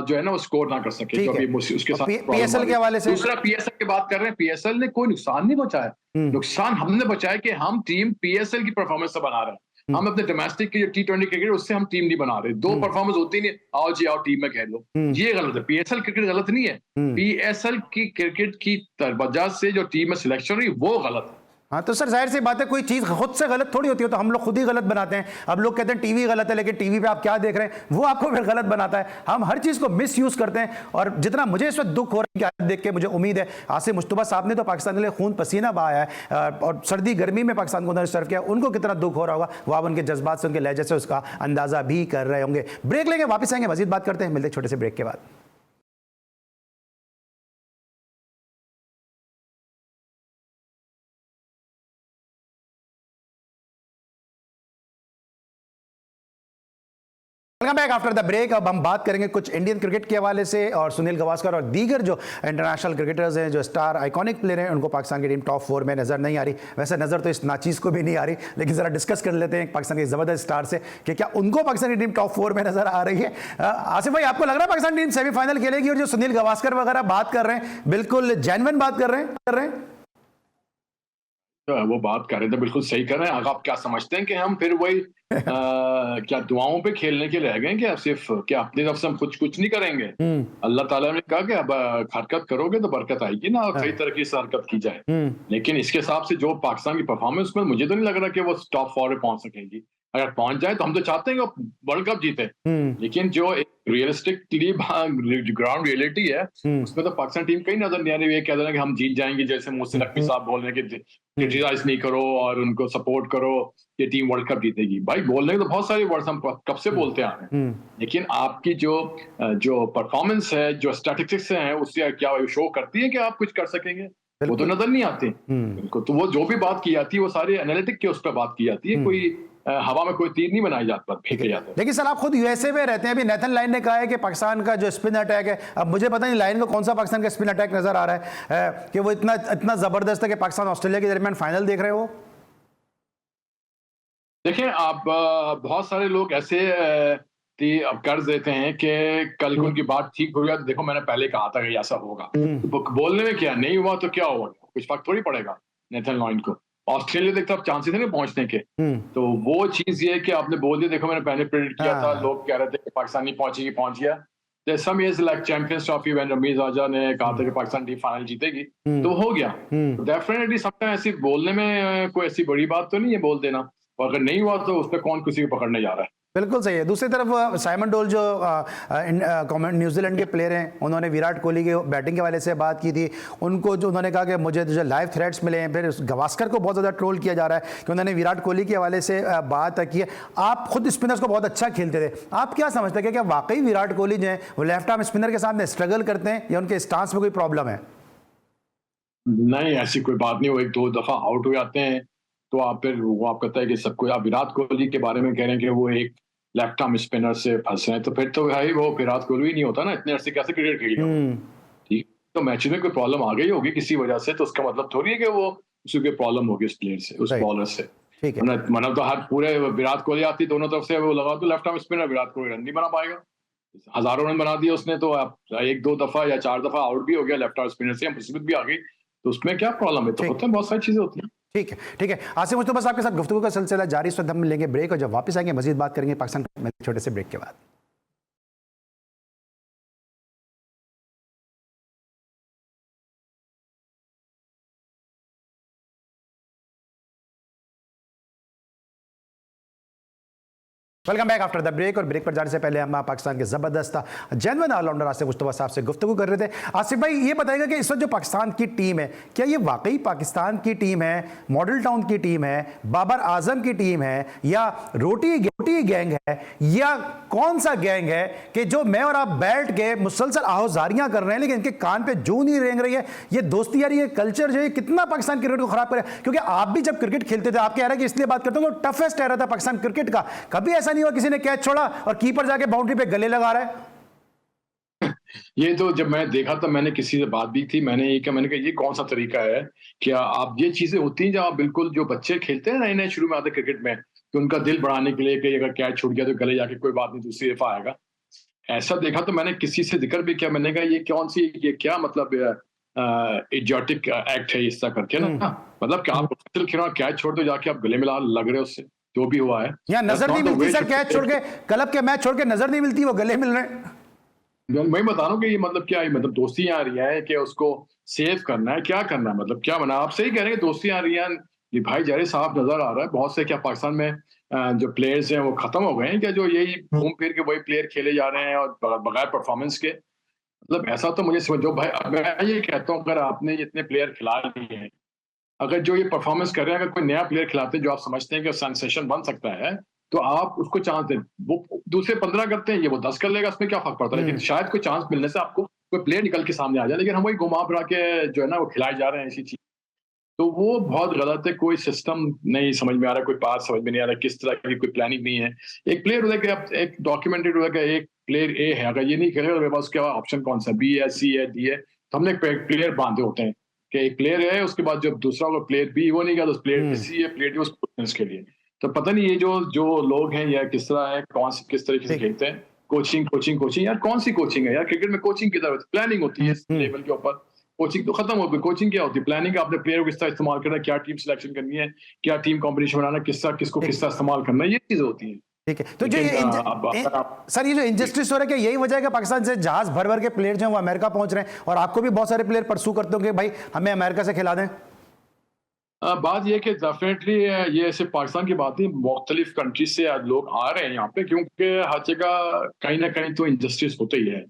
जो है ना वो स्कोर ना कर सके, जो भी उसके साथ पीएसएल के हवाले से। दूसरा पीएसएल की बात कर रहे हैं, पीएसएल ने कोई नुकसान नहीं पहुंचाया। नुकसान हमने बचाया कि हम टीम पीएसएल की परफॉर्मेंस से बना रहे हैं। हम अपने डोमेस्टिक की जो T20 क्रिकेट उससे हम टीम नहीं बना रहे। 2 परफॉर्मेंस होती नहीं, आओ जी आओ टीम में कह लो, ये गलत है। पीएसएल क्रिकेट गलत नहीं है, पीएसएल की क्रिकेट की वजह से जो टीम में सिलेक्शन हुई वो गलत है। हाँ तो सर जाहिर सी बात है, कोई चीज़ खुद से गलत थोड़ी होती है, तो हम लोग खुद ही गलत बनाते हैं। अब लोग कहते हैं टीवी गलत है, लेकिन टीवी पे आप क्या देख रहे हैं वो आपको फिर गलत बनाता है। हम हर चीज़ को मिस यूज़ करते हैं। और जितना मुझे इस वक्त दुख हो रहा है देख के, मुझे उम्मीद है आसिफ मुश्तबा साहब ने तो पाकिस्तान के लिए खून पसीना बहाया है और सर्दी गर्मी में पाकिस्तान को उन्होंने सर्व किया, उनको कितना दुख हो रहा होगा वो आप उनके जज्बात से, उनके लहजे से उसका अंदाज़ा भी कर रहे होंगे। ब्रेक लेंगे, वापस आएंगे, मजीद बात करते हैं, मिलते छोटे से ब्रेक के बाद। Welcome back after the break. अब हम बात करेंगे कुछ इंडियन क्रिकेट के हवाले से, और सुनील गावस्कर और दीगर जो इंटरनेशनल क्रिकेटर्स हैं, जो स्टार आइकॉनिक प्लेयर हैं, उनको पाकिस्तान की टीम टॉप 4 में नज़र नहीं आ रही। वैसे नज़र तो इस नाचीज़ को भी नहीं आ रही, लेकिन ज़रा डिस्कस कर लेते हैं पाकिस्तान के ज़बरदस्त स्टार से कि क्या उनको पाकिस्तान की टीम टॉप 4 में नज़र आ रही है। आसिफ भाई, आपको लग रहा है पाकिस्तान टीम सेमीफाइनल खेलेगी? और जो सुनील गावस्कर वगैरह बात कर रहे हैं, बिल्कुल जेन्युइन बात कर रहे हैं। वो बात कर रहे थे, बिल्कुल सही कर रहे हैं। आप क्या समझते हैं कि हम फिर वही क्या दुआओं पे खेलने के रह गए? क्या सिर्फ क्या अपनी तरफ से हम कुछ नहीं करेंगे? अल्लाह ताला ने कहा कि अब हरकत करोगे तो बरकत आएगी ना, और कई तरह की हरकत की जाए। लेकिन इसके हिसाब से जो पाकिस्तान की परफॉर्मेंस में मुझे तो नहीं लग रहा कि वो टॉप 4 में पहुंच सकेगी। अगर पहुंच जाए तो हम तो चाहते हैं कि वो वर्ल्ड कप जीते, लेकिन जो रियलिस्टिकली ग्राउंड रियलिटी है उसमें तो पाकिस्तान टीम कहीं नजर नहीं आ रही है। कह देना कि हम जीत जाएंगे, जैसे मुझसे नकवी साहब बोल रहे हैं कि क्रिटिसाइज नहीं करो और उनको सपोर्ट करो, ये टीम वर्ल्ड कप जीतेगी। भाई बोलने के तो बहुत सारे वर्ड्स हम कब से बोलते आ रहे हैं, लेकिन आपकी जो परफॉर्मेंस है, जो स्टैटिस्टिक्स हैं, उससे क्या शो करती है कि आप कुछ कर सकेंगे? वो तो नजर नहीं आते। तो वो जो भी बात की जाती है वो सारी एनालिटिक के उस पर बात की जाती है। कोई हवा में कोई तीर नहीं बनाई जाता, फेंके जाते। लेकिन सर आप खुद यूएसए में रहते हैं, अभी नेथन लाइन ने कहा है कि पाकिस्तान का जो स्पिन अटैक है, अब मुझे पता नहीं लाइन को कौन सा पाकिस्तान का स्पिन अटैक नजर आ रहा है कि वो इतना जबरदस्त है कि पाकिस्तान ऑस्ट्रेलिया के दरमियान फाइनल देख रहे हो। देखिए आप बहुत सारे लोग ऐसे कर्ज देते हैं कि कल को उनकी बात ठीक हो गया तो देखो मैंने पहले कहा था कि ऐसा होगा। बोलने में क्या नहीं हुआ तो क्या हुआ, कुछ फर्क थोड़ी पड़ेगा नेथन लाइन को। ऑस्ट्रेलिया तक तो चांसेस है पहुंचने के, तो वो चीज ये है कि आपने बोल दिया देखो मैंने पहले प्रेडिक्ट किया था, लोग कह रहे थे कि पाकिस्तान नहीं पहुंचेगी, पहुंच गया। There's some years like Champions Trophy when Ramiz Raja ने कहा था कि पाकिस्तान टीम फाइनल जीतेगी, तो हो गया। डेफिनेटली सबका ऐसी बोलने में कोई ऐसी बड़ी बात तो नहीं है बोल देना, और अगर नहीं हुआ तो उस पर कौन किसी को पकड़ने जा रहा है। बिल्कुल सही है। दूसरी तरफ साइमन डोल जो न्यूजीलैंड के प्लेयर हैं, उन्होंने विराट कोहली के बैटिंग के वाले से बात की थी। उनको जो उन्होंने कहा कि मुझे जो लाइव थ्रेट्स मिले हैं, फिर गावस्कर को बहुत ज़्यादा ट्रोल किया जा रहा है कि उन्होंने विराट कोहली के हवाले से बात की है। आप खुद स्पिनर्स को बहुत अच्छा खेलते थे, आप क्या समझते हैं कि क्या वाकई विराट कोहली जो है वो लेफ्ट आर्म स्पिनर के सामने स्ट्रगल करते हैं या उनके स्टांस में कोई प्रॉब्लम है? नहीं, ऐसी कोई बात नहीं। वो 1-2 दफा आउट हो जाते हैं तो आप फिर वो आप कहता है कि सबको, आप विराट कोहली के बारे में कह रहे हैं कि वो एक लेफ्ट आर्म स्पिनर से फंसे हैं, तो फिर तो भाई वो विराट कोहली ही नहीं होता ना, इतने अरसे कैसे क्रिकेट खेलेगा। ठीक, तो मैच में कोई प्रॉब्लम आ गई होगी किसी वजह से, तो उसका मतलब थोड़ी है कि वो उसकी प्रॉब्लम होगी उस प्लेयर से, उस बॉलर से। मतलब तो हर पूरे विराट कोहली आती दोनों तरफ से वो लगा तो left arm spinner Virat Kohli run नहीं बना पाएगा। हजारों रन बना दिए उसने, तो आप एक दो दफा या चार दफा आउट भी हो गया लेफ्ट आर्म स्पिनर से, मुसीबत भी आ गई, तो उसमें क्या प्रॉब्लम है? तो होता है, बहुत सारी चीजें होती हैं। ठीक है, ठीक है आसिफ, मुझे तो बस आपके साथ गुफ्तगू का सिलसिला जारी, इस वक्त हम लेंगे ब्रेक और जब वापस आएंगे मजीद बात करेंगे पाकिस्तान में, छोटे से ब्रेक के बाद। Welcome back after the break. और ब्रेक पर जाने से पहले हम पाकिस्तान के जबरदस्त जेन्युइन ऑलराउंडर आसिफ मुस्तफा साहब से गुफ्तगू कर रहे थे। आसिफ भाई ये बताएगा कि इस वक्त जो पाकिस्तान की टीम है, क्या ये वाकई पाकिस्तान की टीम है, मॉडल टाउन की टीम है, बाबर आजम की टीम है, या रोटी गैंग है, या कौन सा गैंग है कि जो मैं और आप बैठ के मुसलसल आहोजारियां कर रहे हैं लेकिन इनके कान पे जूं नहीं रेंग रही है? ये दोस्ती यारी, ये कल्चर जो है कितना पाकिस्तान क्रिकेट को खराब करे, क्योंकि आप भी जब क्रिकेट खेलते थे, आप कह रहे हैं कि इसलिए बात करते हो कि टफेस्ट एरा था पाकिस्तान क्रिकेट का, कभी ऐसा नहीं हुआ किसी ने कैच छोड़ा और कीपर जाके बाउंड्री पे गले लगा रहा है? ये तो जब मैं देखा तो मैंने किसी से बात भी थी, मैंने कहा ये कौन सा तरीका है? क्या आप, ये चीजें होती हैं जब आप बिल्कुल, जो बच्चे खेलते हैं नए नए शुरू में आते क्रिकेट में, तो उनका दिल बढ़ाने के लिए कि अगर कैच छूट गया तो गले जाके कोई बात नहीं, दूसरी दफा आएगा, ऐसा देखा तो मैंने किसी से जिक्र भी किया, मैंने कहा ये क्या मतलब इडियोटिक एक्ट है इस तरह करके ना, मतलब क्या आप कैच छोड़ दो, जाके आप गले मिला लग रहे हो उससे, जो भी हुआ है। या नजर नहीं मिलती सर, कैच छोड़ के, क्लब के मैच छोड़ के नजर नहीं मिलती, वो गले मिल रहे हैं। मैं बता रहा हूँ कि ये मतलब क्या है, मतलब दोस्ती आ रही है कि उसको सेव करना है, क्या करना है, मतलब क्या बना? आप सही कह रहे हैं कि दोस्ती आ रही है, ये भाई जारे साहब नजर आ रहा है। बहुत से क्या पाकिस्तान में जो प्लेयर्स हैं वो खत्म हो गए हैं क्या, जो यही घूम फिर के वही प्लेयर खेले जा रहे हैं और बगैर परफॉर्मेंस के? मतलब ऐसा तो मुझे समझो भाई, मैं ये कहता हूँ अगर आपने इतने प्लेयर खिला लिए हैं, अगर जो ये परफॉर्मेंस कर रहे हैं, अगर कोई नया प्लेयर खिलाते हैं जो आप समझते हैं कि सेंसेशन बन सकता है, तो आप उसको चांस दें। वो दूसरे 15 करते हैं, ये वो 10 कर लेगा, उसमें क्या फर्क पड़ता है? लेकिन शायद कोई चांस मिलने से आपको कोई प्लेयर निकल के सामने आ जाए, लेकिन हम वही घुमा फिरा के जो है ना वो खिलाए जा रहे हैं इसी चीज, तो वो बहुत गलत है। कोई सिस्टम नहीं समझ में आ रहा, कोई पास समझ में नहीं आ रहा, किस तरह की कोई प्लानिंग नहीं है। एक प्लेयर होता है कि आप एक डॉक्यूमेंटेड होता है कि एक प्लेयर ए है, अगर ये नहीं खेलेगा तो मेरे पास उसका ऑप्शन कौन सा, बी है, सी है, डी है, तो हमने एक प्लेयर बांधे होते हैं कि एक प्लेयर है, उसके बाद जब दूसरा होगा प्लेयर बी, वो नहीं गया तो प्लेयर सी है, प्लेयर डी उसके लिए। तो पता नहीं ये जो लोग हैं या किस तरह है, किस तरीके से खेलते हैं। कोचिंग यार, कौन सी कोचिंग है यार? क्रिकेट में कोचिंग किधर होती है? प्लानिंग होती है इस लेवल के ऊपर, कोचिंग तो खत्म हो गई। कोचिंग क्या होती है? प्लानिंग, आपने प्लेयर को किस तरह इस्तेमाल करना है, क्या टीम सिलेक्शन करनी है, क्या टीम कॉम्बिनेशन बनाना, किसको किस तरह इस्तेमाल करना है, ये चीजें होती है। ठीक है, तो जो सर ये जो इंजस्टिस हो रहा है, क्या यही वजह है कि पाकिस्तान से जहाज भर भर के प्लेयर जो हैं वो अमेरिका पहुंच रहे हैं, और आपको भी बहुत सारे प्लेयर परसू करते होंगे भाई हमें अमेरिका से खिला दें? बात यह कि डेफिनेटली ये सिर्फ पाकिस्तान की बात नहीं, मुख्तलिफ कंट्रीज से आज लोग आ रहे हैं यहाँ पे, क्योंकि हर जगह कहीं ना कहीं तो इंजस्टिस होता ही है।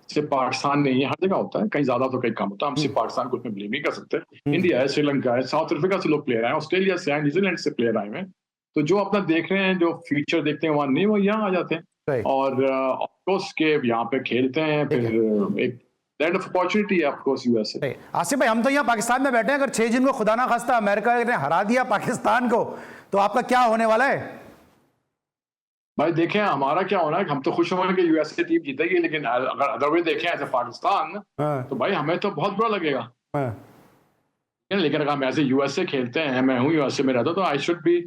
सिर्फ पाकिस्तान नहीं है, हर जगह होता है, कहीं ज्यादा तो कहीं कम होता है। हम सिर्फ पाकिस्तान को उसमें ब्लेम नहीं कर सकते। इंडिया है, श्रीलंका है, साउथ अफ्रीका से लोग प्लेयर आए, ऑस्ट्रेलिया से आए, न्यूजीलैंड से प्लेयर आए हैं, तो जो अपना देख रहे हैं, जो फ्यूचर देखते हैं वहां नहीं, वो यहाँ आ जाते हैं और ऑफकोर्स के यहाँ पे खेलते हैं। फिर एक लैंड ऑफ अपॉर्चुनिटी है ऑफकोर्स यूएसए। आसिफ भाई, हम तो यहाँ पाकिस्तान में बैठे हैं, अगर 6 जून को खुदा ना खास्ता अमेरिका ने हरा दिया पाकिस्तान को, तो आपका क्या होने वाला है? भाई देखें हमारा क्या होना है, हम तो खुश होंगे कि यूएसए टीम जीतेगी, लेकिन अगर अदरवाइज देखें एज ए पाकिस्तान, तो भाई हमें तो बहुत बुरा लगेगा। लेकिन अगर हम ऐसे यूएसए खेलते हैं, मैं हूँ यूएसए में रहता, तो आई शुड बी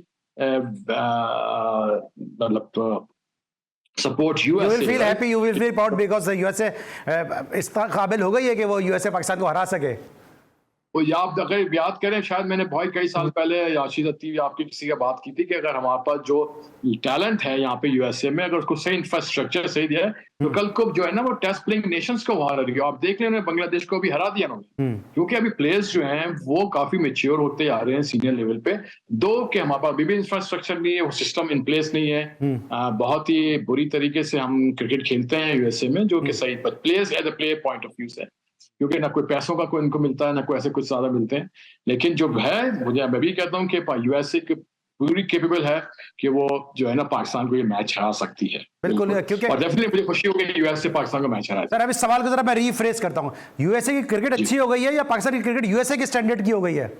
मतलब support USA. You will feel happy, you will feel proud because USA इस काबिल हो गई है कि वो USA पाकिस्तान को हरा सके। वो आप अगर याद करें, शायद मैंने बहुत कई साल पहले याशीद अतीब आपकी किसी का बात की थी कि अगर हमारे पास जो टैलेंट है यहाँ पे यूएसए में, अगर उसको सही इंफ्रास्ट्रक्चर सही दिया है, तो कल को जो है ना वो टेस्ट प्लेइंग नेशंस को हरा रही है। आप देख रहे हैं बांग्लादेश को भी हरा दिया उन्होंने, क्योंकि अभी प्लेयर्स जो हैं वो काफी मेच्योर होते आ रहे हैं सीनियर लेवल पे। दो कि हमारे पास अभी भी इंफ्रास्ट्रक्चर नहीं है, वो सिस्टम इन प्लेस नहीं है। बहुत ही बुरी तरीके से हम क्रिकेट खेलते हैं यूएसए में, जो कि सही players as a player point of view से, क्योंकि ना कोई पैसों का कोई इनको मिलता है, ना कोई ऐसे कुछ ज्यादा मिलते हैं। लेकिन जो है, मुझे मैं भी कहता हूँ कि यूएसए पूरी कैपेबल है कि वो जो है ना पाकिस्तान को ये मैच हरा सकती है। बिल्कुल, क्योंकि और डेफिनेटली मुझे खुशी होगी कि यूएसए पाकिस्तान को मैच हराए। सर अब इस सवाल को जरा मैं रीफ्रेज करता हूँ, यूएसए की क्रिकेट अच्छी हो गई है या पाकिस्तान की क्रिकेट यूएसए के स्टैंडर्ड की हो गई है?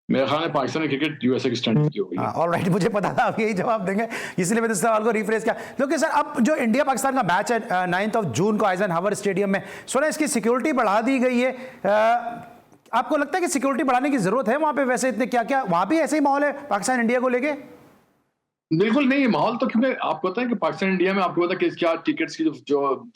मेरे ख्याल में पाकिस्तान की क्रिकेट यूएसए की स्टैंडर्ड की हो गई है। ऑलराइट, मुझे पता था आप यही जवाब देंगे, इसलिए मैंने इस सवाल को रिफ्रेश किया। क्योंकि सर अब जो इंडिया पाकिस्तान का मैच है 9 जून को आइजनहावर स्टेडियम में, सुना इसकी सिक्योरिटी बढ़ा दी गई है। आपको लगता है कि सिक्योरिटी बढ़ाने की जरूरत है वहां पे? वैसे इतने क्या वहां भी ऐसे ही माहौल है पाकिस्तान इंडिया को लेके? बिल्कुल नहीं, माहौल तो क्योंकि आपको पता है कि पाकिस्तान इंडिया में आपको पता है कि क्या टिकट्स की जो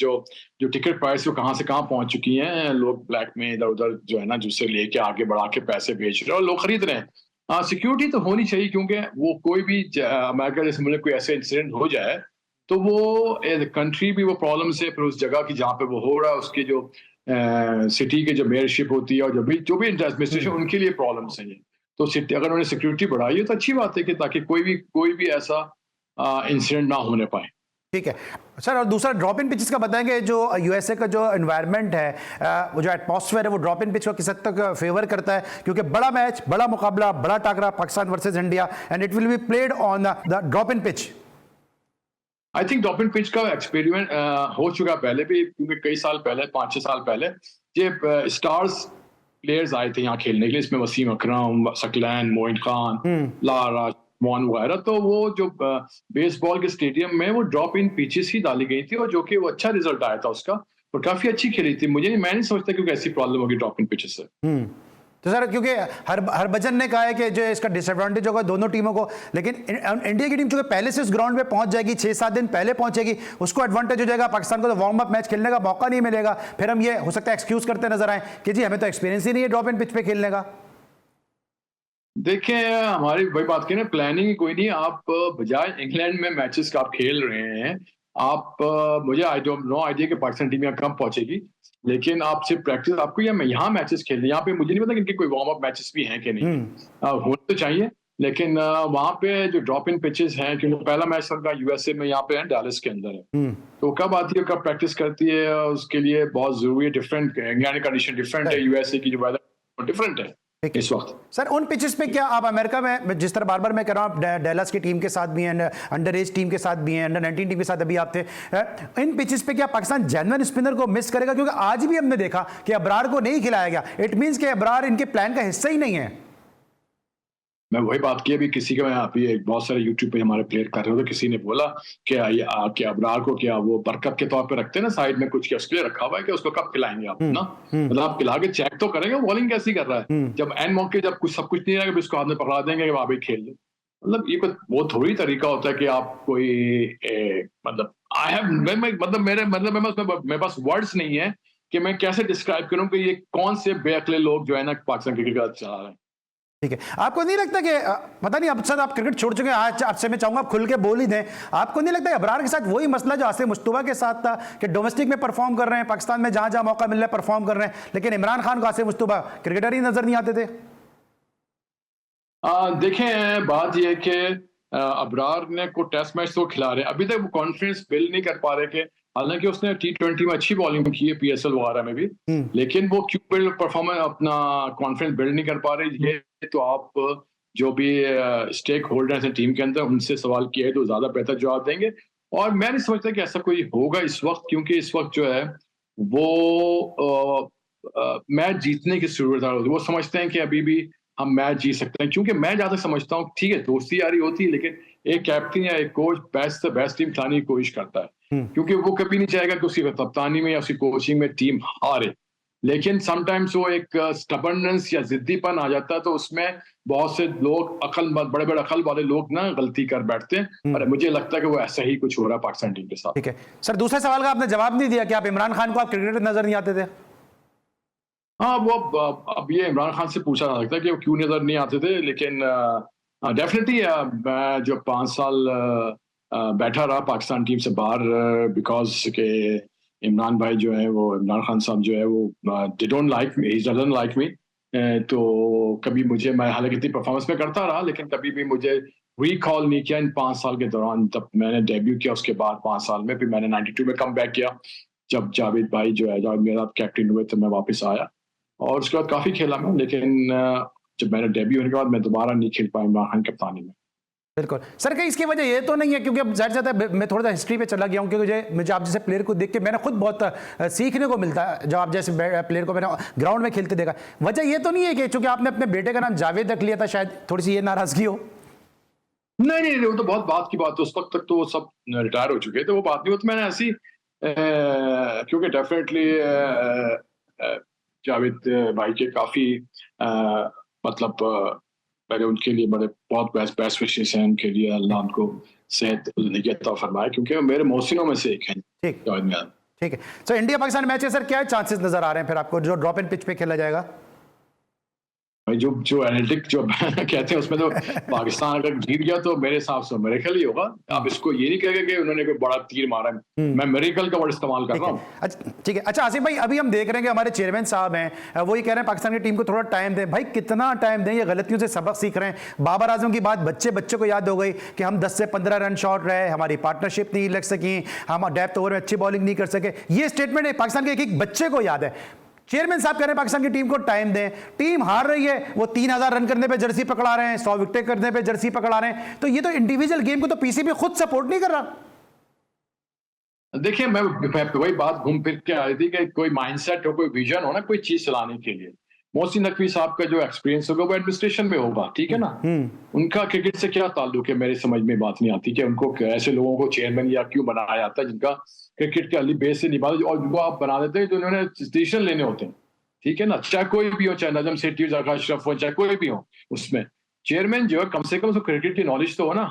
जो जो टिकट प्राइस वो कहाँ से कहाँ पहुंच चुकी हैं। लोग ब्लैक में इधर उधर जो है ना जिससे लेके आगे बढ़ा के पैसे बेच रहे हैं और लोग खरीद रहे हैं। हाँ, सिक्योरिटी तो होनी चाहिए क्योंकि वो कोई भी अमेरिका जैसे मुल्क कोई ऐसे इंसिडेंट हो जाए तो वो कंट्री भी वो प्रॉब्लम से फिर उस जगह की जहाँ पे वो हो रहा है उसके जो सिटी के जो मेयरशिप होती है और जो भी एडमिनिस्ट्रेशन उनके लिए प्रॉब्लम्स हैं ये। तो सिटी अगर उन्होंने सिक्योरिटी बढ़ाई है तो अच्छी बात है कि ताकि कोई भी ऐसा इंसिडेंट ना होने पाए। ठीक है सर। और दूसरा ड्रॉप इन पिचेस का बताएंगे, जो यूएसए का जो एनवायरनमेंट है, वो जो एटमॉस्फेयर है वो ड्रॉप इन पिच को किस हद तक फेवर करता है, क्योंकि बड़ा मैच, बड़ा मुकाबला, बड़ा टाकरा Pakistan versus India, and it will be played on the drop in pitch. I think drop in pitch का एक्सपेरिमेंट हो चुका पहले भी क्योंकि कई साल पहले 5-6 साल पहले ये स्टार्स प्लेयर्स आए थे यहाँ खेलने के लिए। इसमें वसीम अकरम, सकलैन, मोइन खान, लारा मॉन वगैरह। तो वो जो बेसबॉल के स्टेडियम में वो ड्रॉप इन पिचेस ही डाली गई थी और जो कि वो अच्छा रिजल्ट आया था उसका और काफी अच्छी खेली थी। मैं नहीं समझता क्योंकि ऐसी प्रॉब्लम होगी ड्रॉप इन पिचेस से। तो सर क्योंकि हरभजन ने कहा है कि जो इसका डिसएडवांटेज होगा दोनों टीमों को, लेकिन इंडिया की टीम चूंकि पहले से इस ग्राउंड पे पहुंच जाएगी, 6-7 दिन पहले पहुंचेगी, उसको एडवांटेज हो जाएगा। पाकिस्तान को तो वार्म अप मैच खेलने का मौका नहीं मिलेगा, फिर हम ये हो सकता है एक्सक्यूज करते नजर आए कि जी हमें तो एक्सपीरियंस ही नहीं है ड्रॉप इन पिच पे खेलने का। देखिए हमारी वही बात की ना, प्लानिंग कोई नहीं। आप बजाय इंग्लैंड में मैचेस का आप खेल रहे हैं, आप मुझे आई डोंट नो आइडिया कि पाकिस्तान टीम यहाँ कब पहुंचेगी, लेकिन आप सिर्फ प्रैक्टिस आपको यहाँ मैचेस खेलने, यहाँ पे मुझे नहीं पता कि इनके कोई वार्म अप मैचेस भी हैं कि नहीं। होने तो चाहिए, लेकिन वहाँ पे जो ड्रॉप इन पिचेस हैं, क्योंकि पहला मैच सबका यूएसए में यहाँ पे है, डैलस के अंदर है, तो कब आती है कब प्रैक्टिस करती है उसके लिए बहुत जरूरी है। डिफरेंट इंग्लैंड कंडीशन डिफरेंट है, यूएसए की जो वेदर डिफरेंट है इस वक्त। सर उन पिचेस पे क्या आप अमेरिका में जिस तरह बार बार मैं कह रहा हूँ डेलस की टीम के साथ भी हैं, अंडर एज टीम के साथ भी हैं, अंडर 19 टीम के साथ अभी आप थे, इन पिचेस पे क्या पाकिस्तान जेन्युइन स्पिनर को मिस करेगा? क्योंकि आज भी हमने देखा कि अबरार को नहीं खिलाया गया। इट मींस कि अबरार इनके प्लान का हिस्सा ही नहीं है। मैं वही बात की अभी किसी का, मैं अभी एक बहुत सारे यूट्यूब पे हमारे प्लेयर कर रहे थे, किसी ने बोला कि अबरार को क्या वो बरकत के तौर पे रखते हैं ना साइड में, कुछ क्या उसके लिए रखा हुआ है कि उसको कब खिलाएंगे आप ना। मतलब आप खिला के चेक तो करेंगे बॉलिंग कैसी कर रहा है, जब एंड मौके जब कुछ सब कुछ नहीं रहेगा उसको हाथ में पकड़ा देंगे कि वहां भी खेल लो। मतलब ये कोई वो थोड़ी तरीका होता है कि आप कोई मतलब आई हैव मेरे पास वर्ड्स नहीं है कि मैं कैसे डिस्क्राइब करूं कि ये कौन से बेअक्ले लोग जो है ना पाकिस्तान क्रिकेट का चला रहे हैं। ठीक है, आपको नहीं लगता कि पता नहीं, अब सर आप क्रिकेट छोड़ चुके हैं, आज आपसे मैं चाहूंगा आप खुल के बोल ही दें, आपको नहीं लगता अबरार के साथ वही मसला जो आसिम मुश्तबा के साथ था कि डोमेस्टिक में परफॉर्म कर रहे हैं, पाकिस्तान में जहां जहां मौका मिल रहा है परफॉर्म कर रहे हैं, लेकिन इमरान खान को आसिम मुश्तबा क्रिकेटर ही नजर नहीं आते थे? देखें बात यह है कि अबरार ने को टेस्ट मैच तो खिला रहे हैं, अभी तक वो कॉन्फिडेंस बिल्ड नहीं कर पा रहे कि हालांकि उसने T20 में अच्छी बॉलिंग की है, PSL वगैरह में भी, लेकिन वो क्यों बिल्ड परफॉर्मेंस अपना कॉन्फिडेंस बिल्ड नहीं कर पा रहे। ये तो आप जो भी स्टेक होल्डर्स हैं टीम के अंदर उनसे सवाल किया है तो ज्यादा बेहतर जवाब देंगे। और मैं नहीं समझता कि ऐसा कोई होगा इस वक्त, क्योंकि इस वक्त जो है वो मैच जीतने की जरूरत है। वो समझते हैं कि अभी भी हम मैच जीत सकते हैं, क्योंकि मैं जहां तक समझता हूँ ठीक है दोस्ती यारी होती है, लेकिन एक कैप्टन या एक कोच बेस्ट से बेस्ट टीम खिलाने की कोशिश करता है, क्योंकि वो कभी नहीं चाहेगा कि उसकी कप्तानी में या उसकी कोचिंग में टीम हारे। लेकिन समटाइम्स वो एक स्टबर्नेस या जिद्दीपन आ जाता है, तो उसमें बहुत से लोग बड़े बड़े अकल वाले लोग ना गलती कर बैठते हैं, और मुझे लगता है कि वो ऐसा ही कुछ हो रहा है पाकिस्तान टीम के साथ। ठीक है सर, दूसरे सवाल का आपने जवाब नहीं दिया कि आप इमरान खान को आप क्रिकेटर नजर नहीं आते थे? हाँ, वो अब ये इमरान खान से पूछा जा सकता है कि वो क्यों नजर नहीं आते थे, लेकिन डेफिनेटली मैं जो 5 साल बैठा रहा पाकिस्तान टीम से बाहर, बिकॉज के इमरान भाई जो है वो, इमरान खान साहब जो है वो they don't like me, he doesn't like me. तो कभी मुझे, मैं हालांकि इतनी परफॉर्मेंस में करता रहा, लेकिन कभी भी मुझे रिकॉल नहीं किया इन 5 साल के दौरान। तब मैंने डेब्यू किया, उसके बाद 5 साल में फिर मैंने 92 में कम बैक किया, जब जावेद भाई जो है जब मेरा कैप्टन हुए तो मैं वापस आया और उसके बाद काफी खेला मैं, लेकिन जब मैंने डेब्यू होने के बाद मैं दोबारा नहीं खेल पाया इमरान खान कप्तानी में। बिल्कुल सर, कहीं इसकी वजह ये तो नहीं है, क्योंकि अब ज़ाहिर ज़्यादा मैं थोड़ा सा हिस्ट्री पे चला गया हूँ, क्योंकि मुझे आप जैसे प्लेयर को देख के मैंने खुद बहुत सीखने को मिलता है जब आप जैसे प्लेयर को मैंने ग्राउंड में खेलते देखा। वजह ये तो नहीं है कि चूंकि आपने अपने बेटे का नाम जावेद रख लिया था, शायद थोड़ी सी ये नाराजगी हो? नहीं, वो तो बहुत बात की बात है, उस वक्त तक तो वो सब रिटायर हो चुके थे, वो बात नहीं। वो तो मैंने ऐसी क्योंकि डेफिनेटली जावेद भाई के काफी मतलब पहले उनके लिए बहुत बेस्ट विशेष हैं उनके लिए, अल्लाह उनको सेहत ज़िंदगी अता फरमाए, क्योंकि वो मेरे मोहसिनों में से एक हैं। ठीक जावेद मियां। ठीक है। सो इंडिया पाकिस्तान मैच है सर, क्या चांसेस नजर आ रहे हैं फिर आपको, जो ड्रॉप इन पिच पे खेला जाएगा? भाई जो एनालिटिक जो कहते हैं उसमें तो पाकिस्तान अगर जीत गया तो मेरे हिसाब से मेरेकल ही होगा। आप इसको ये नहीं कहेंगे कि उन्होंने कोई बड़ा तीर मारा है, मैं मेरेकल का वर्ड इस्तेमाल कर रहा हूँ। अच्छा ठीक है। अच्छा आसिफ भाई, अभी हम देख रहे हैं कि हमारे चेयरमैन साहब हैं, वो ये कह रहे हैं पाकिस्तान की टीम को थोड़ा टाइम दें। भाई कितना टाइम दें, ये गलतियों से सबक सीख रहे हैं। बाबर आजम की बात बच्चे को याद हो गई कि हम 10 से 15 रन शॉट रहे, हमारी पार्टनरशिप नहीं लग सकी, हम डेप्थ ओवर में अच्छी बॉलिंग नहीं कर सके। ये स्टेटमेंट है पाकिस्तान के एक बच्चे को याद है। चेयरमैन साहब कह रहे हैं पाकिस्तान की टीम को टाइम दें, टीम हार रही है, वो 3000 रन करने पे जर्सी पकड़ा रहे हैं, 100 विकेट करने पे जर्सी पकड़ा रहे हैं, तो ये तो इंडिविजुअल गेम को तो पीसीबी खुद सपोर्ट नहीं कर रहा। देखिए, मैं वही बात घूम फिर के आ रही थी कि कोई माइंडसेट हो, कोई विजन हो ना कोई चीज चलाने के लिए। मोहसिन नकवी साहब का जो एक्सपीरियंस होगा वो एडमिनिस्ट्रेशन में होगा, ठीक है ना। उनका क्रिकेट से क्या ताल्लुक है, मेरे समझ में बात नहीं आती कि उनको ऐसे लोगों को चेयरमैन या क्यों बनाया जाता है जिनका क्रिकेट के अली बेस से निभा, और उनको आप बना देते हैं जो उन्होंने डिसीजन लेने होते हैं, ठीक है ना। चाहे कोई भी हो, चाहे नजम सेठी, जरका अशरफ हो, चाहे कोई भी हो, उसमें चेयरमैन जो है कम से कम उसको क्रिकेट की नॉलेज तो हो ना।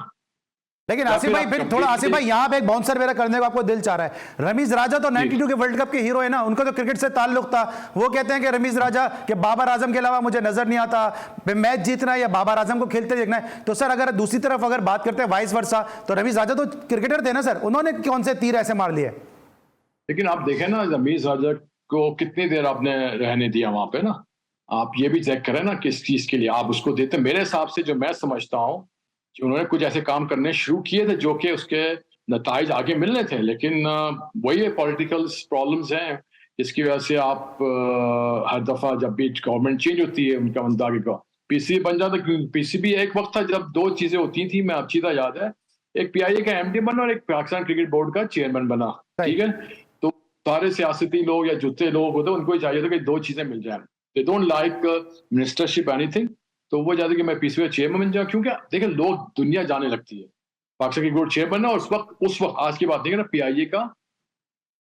लेकिन आसिफ भाई फिर थोड़ा, आसिफ भाई यहाँ पे एक बाउंसर वगैरह करने को आपको दिल चाह रहा है। रमीज राजा तो 92 के वर्ल्ड कप के हीरो है ना, उनका तो क्रिकेट से ताल्लुक था। वो कहते हैं कि रमीज राजा के बाबर आजम के अलावा मुझे नजर नहीं आता मैच जीतना है या बाबर आजम को खेलते देखना है। तो सर अगर दूसरी तरफ अगर बात करते हैं वाइस वर्सा, तो रमीज राजा तो क्रिकेटर थे ना सर, उन्होंने कौन से तीर ऐसे मार लिए? लेकिन आप देखें ना, रमीज राजा को कितनी देर आपने रहने दिया वहां पे ना। आप ये भी चेक करें ना किस चीज के लिए आप उसको देते। मेरे हिसाब से जो मैं समझता हूँ कि उन्होंने कुछ ऐसे काम करने शुरू किए थे जो कि उसके नताइज आगे मिलने थे, लेकिन वही पॉलिटिकल प्रॉब्लम्स हैं जिसकी वजह से आप हर दफा जब भी गवर्नमेंट चेंज होती है उनका बंदा आगे पीसीबी बन जाता। पीसीबी एक वक्त था जब दो चीजें होती थी, मैं अच्छी तरह याद है, एक पीआईए का एमडी बना और एक पाकिस्तान क्रिकेट बोर्ड का चेयरमैन बना, ठीक है। तो सारे सियासती लोग या जुत्ते लोग होते उनको ही चाहिए था कि दो चीजें मिल जाए। They don't like ministership anything, तो वो चाहते कि मैं पीसीबी चेयरमैन बन जाऊं, क्योंकि देखिए लोग दुनिया जाने लगती है। पाकिस्तान की बोर्ड चेयरमैन और उस वक्त आज की बात नहीं करना, पीआईए का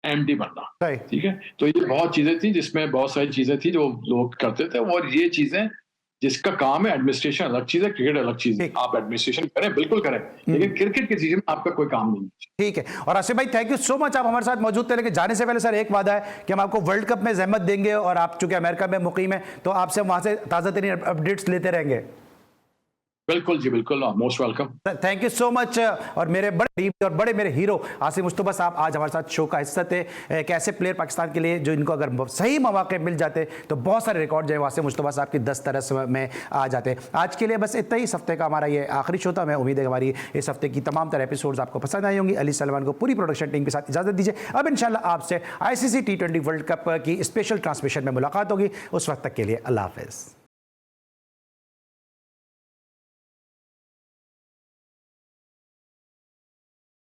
एमडी बनना, ठीक है। तो ये बहुत चीजें थी जिसमें बहुत सारी चीजें थी जो लोग करते थे, और ये चीजें जिसका काम है एडमिनिस्ट्रेशन अलग चीज है, क्रिकेट अलग चीज है। आप एडमिनिस्ट्रेशन करें, बिल्कुल करें, लेकिन क्रिकेट की चीज में आपका कोई काम नहीं है। ठीक है। और आसिफ भाई थैंक यू सो मच, आप हमारे साथ मौजूद थे। लेकिन जाने से पहले सर एक वादा है कि हम आपको वर्ल्ड कप में जहमत देंगे, और आप चूंकि अमेरिका में मुकीम है तो आपसे वहां से ताज़ा तरीन अपडेट्स लेते रहेंगे। बिल्कुल जी, बिल्कुल, most welcome. Thank you so much. और मेरे बड़े मेरे हीरो आसिफ मुस्तफा साहब आज हमारे साथ शो का हिस्सा थे। एक ऐसे प्लेयर पाकिस्तान के लिए जो इनको अगर सही मौके मिल जाते तो बहुत सारे रिकॉर्ड जो है आसिफ मुस्तफा साहब की 10 तरस में आ जाते। आज के लिए बस इतना ही। इस हफ्ते का हमारा ये आखिरी शो था। मैं उम्मीद है हमारी इस हफ्ते की तमाम तरह एपिसोड्स आपको पसंद आई होंगी। अली सलमान को पूरी प्रोडक्शन टीम के साथ इजाजत दीजिए। अब इंशाल्लाह आपसे ICC T20 वर्ल्ड कप की स्पेशल ट्रांसमिशन में मुलाकात होगी। उस वक्त तक के लिए अल्लाह हाफिज़।